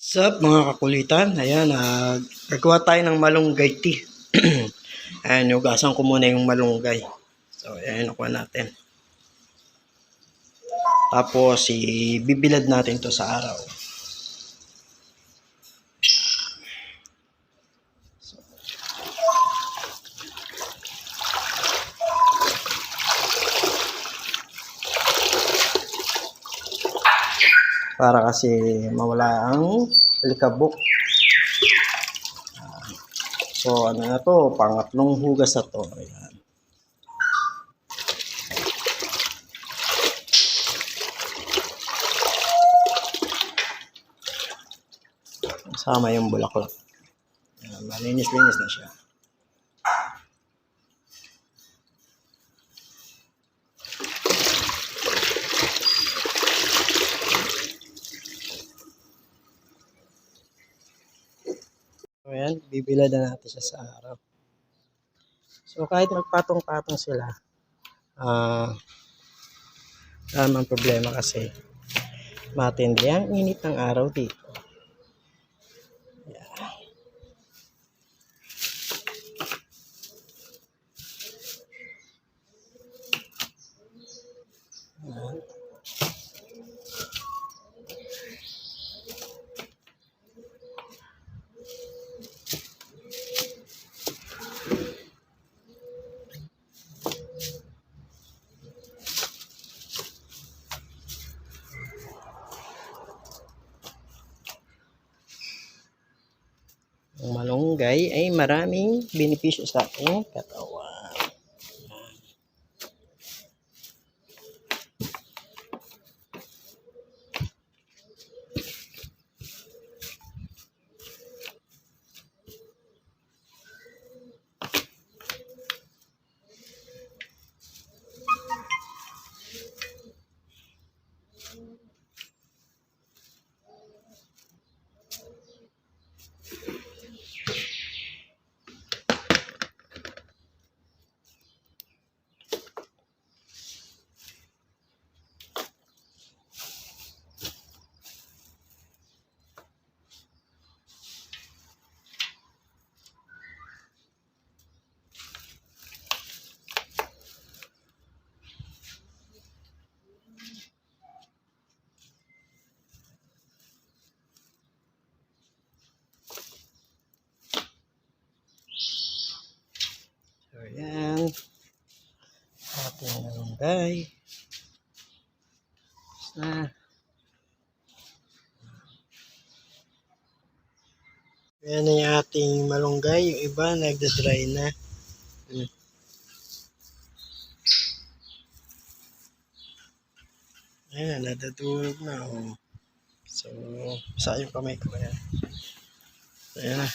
Sup mga kakulitan, ayan, gagawa tayo ng malunggay tea. Ayan, hugasan ko muna yung malunggay. So, ayan, nakuha natin. Tapos, ibibilad natin to sa araw. Para kasi mawala ang alikabok. So, ano na to, pangatlong hugas na to. Ayan. Sama yung bulaklak. Ayan, malinis-linis na siya. So, ayan, bibilad na natin siya sa araw. So, kahit magpatong-patong sila, ang problema kasi matindi ang init ng araw dito. Ang malunggay ay maraming benepisyo sa ating katawan. So, yan. Ating malunggay. Tapos na. Yan na yung ating malunggay. Yung iba, nagda-dry na. Ayan, nadadurog na. Oh. So, basa yung kamay ko. Ayan. So, ayan na.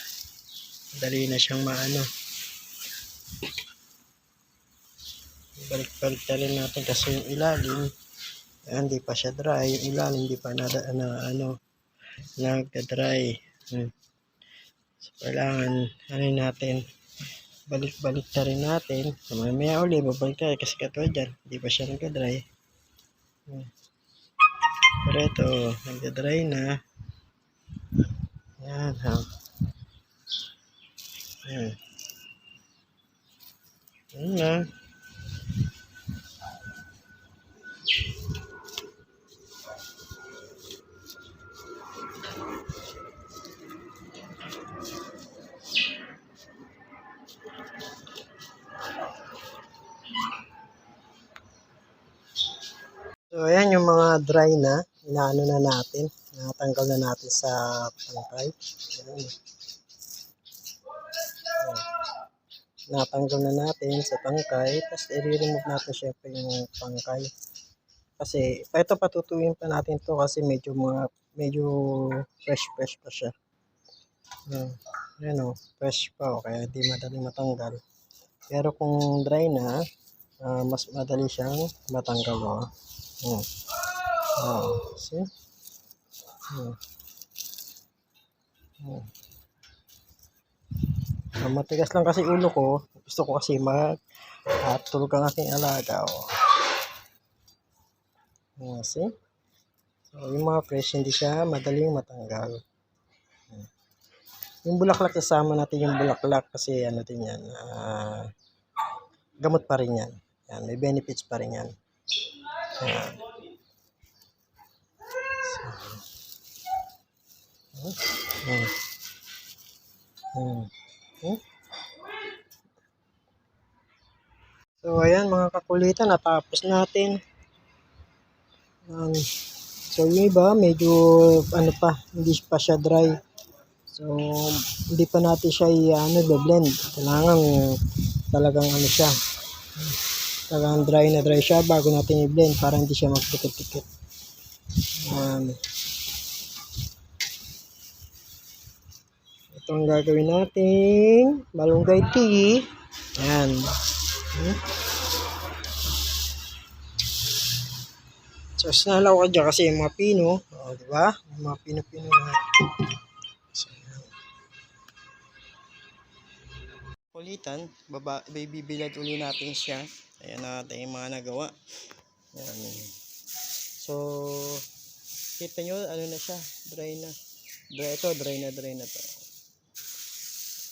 Dali na siyang maano. Balik-balik na rin natin kasi yung ilalim, hindi pa siya dry. Yung ilalim, hindi pa nagda-dry. So, kailangan, natin, balik-balik na rin natin. So, mamaya uli, babalik tayo kasi katulad dyan, hindi pa siya nagda-dry. Pero ito, nagda-dry na. Yan, ha. Yan. Yan na. So, ayan yung mga dry na. Inaano na natin. Natanggal na natin sa tangkay. Ayan. Natanggal na natin sa tangkay. Tapos, i-remove natin syempre yung tangkay. Kasi, ito patutuyin pa natin to kasi medyo fresh pa siya. Ayan o, fresh pa o. Kaya di madali matanggal. Pero kung dry na, mas madali siyang matanggal o. See? Matigas lang kasi ulo ko. Gusto ko kasi tulog ang aking alaga. See? So, yung mga fresh, hindi siya madaling matanggal. Yung bulaklak, kasama natin yung bulaklak kasi ano din yan, gamot pa rin yan. Yan, may benefits pa rin yan. Yan. Hmm. Hmm. Hmm. So, ayan mga kakulitan, natapos natin. So, yung iba, medyo, ano pa, hindi pa siya dry. So, hindi pa natin siya i-blend. Kailangan talagang ano siya. Talagang dry na dry siya bago natin i-blend para hindi siya magpikit-pikit. Ito ang gagawin nating malunggay tea. Ayan. So, sinalaw ka dyan kasi yung mga pino. O, diba? Yung mga pino-pino na. So, kulitan, bibilad uli natin siya. Ayan natin yung mga nagawa. Ayan. So, kita nyo, ano na siya, dry na. Dry na to.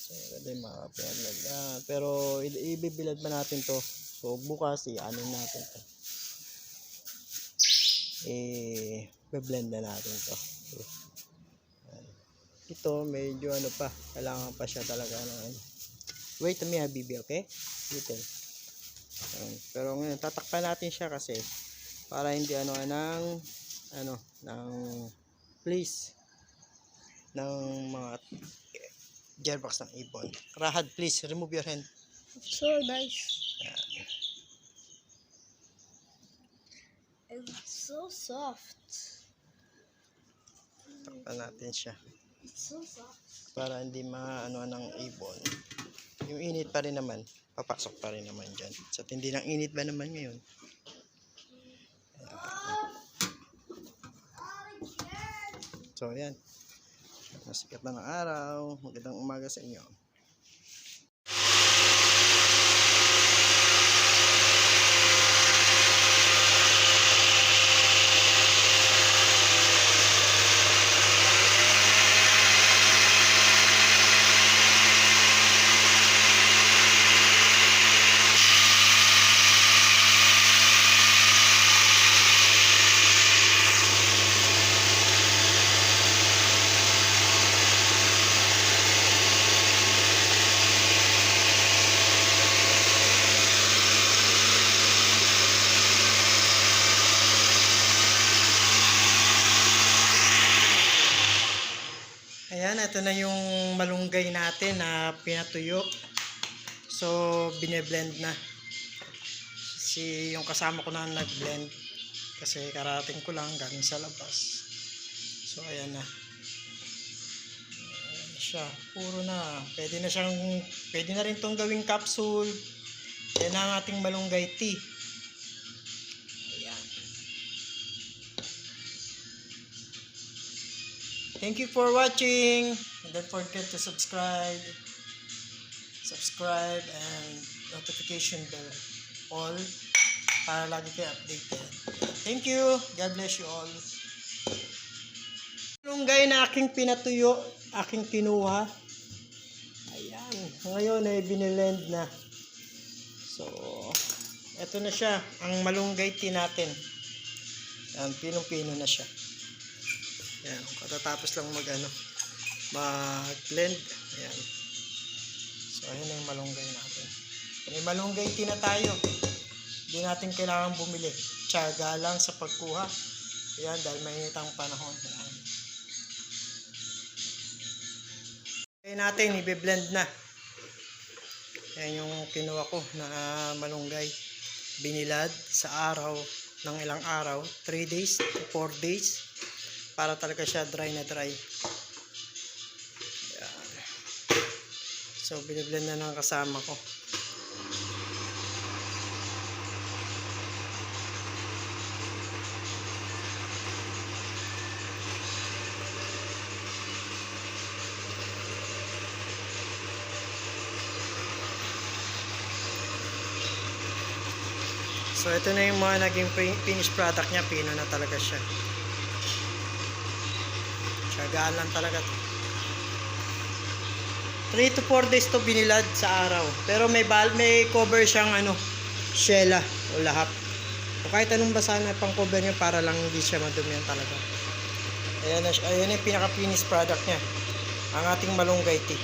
So, pwede makapinaglag. Pero, ibibilad ba natin to? So, bukas, ano natin to. Be-blend na natin to. Ito, medyo ano pa, kailangan pa siya talaga ng wait a minute, Habibi, okay? Little. Pero ngayon, tatakpan natin siya kasi para hindi ng fleece ng mga gearbox ng ibon. Rahad, please, remove your hand. So nice. Yan. It's so soft. Takpan natin siya. It's so soft. Para hindi maano ng ibon. Yung init pa rin naman, papasok pa rin naman dyan. Sa tindi ng init ba naman ngayon? So, ayan. Nasikat na ng araw. Magandang umaga sa inyo. Ayan, ito na yung malunggay natin na pinatuyo. So, bine-blend na. Yung kasama ko na nag-blend. Kasi karating ko lang galing sa labas. So, ayan na. Ayan siya. Puro na. Pwede na rin itong gawing capsule. Ayan ang ating malunggay tea. Thank you for watching. And don't forget to subscribe and notification bell all para lagi kayo updated. Thank you. God bless you all. Malunggay na aking pinatuyo, aking kinuha. Ayan. Ngayon ay binilend na. So, eto na siya. Ang malunggay tea natin. Ayan, pinong-pino na siya. Ayan, katatapos lang mag-blend. Ayan. So, ayan na yung malunggay natin. May malunggay tea na tayo. Hindi natin kailangan bumili. Tiyaga lang sa pagkuha. Ayan, dahil mainit ang panahon. Ayan. Ayan natin, i-blend na. Ayan yung kinuha ko na malunggay. Binilad sa araw ng ilang araw. 3 days to 4 days. Para talaga siya dry na dry. Ayan. So, biniblend na ng kasama ko. So, ito na yung mga naging finished product niya. Pino na talaga siya. Tiyagaan lang talaga. 3 to 4 days to binilad sa araw. Pero may cover siyang shella o lahap. O kahit anong basa na pang cover niya para lang hindi siya madumihan talaga. Ayan na siya. Ayan yung pinaka-finished product niya. Ang ating malunggay tea.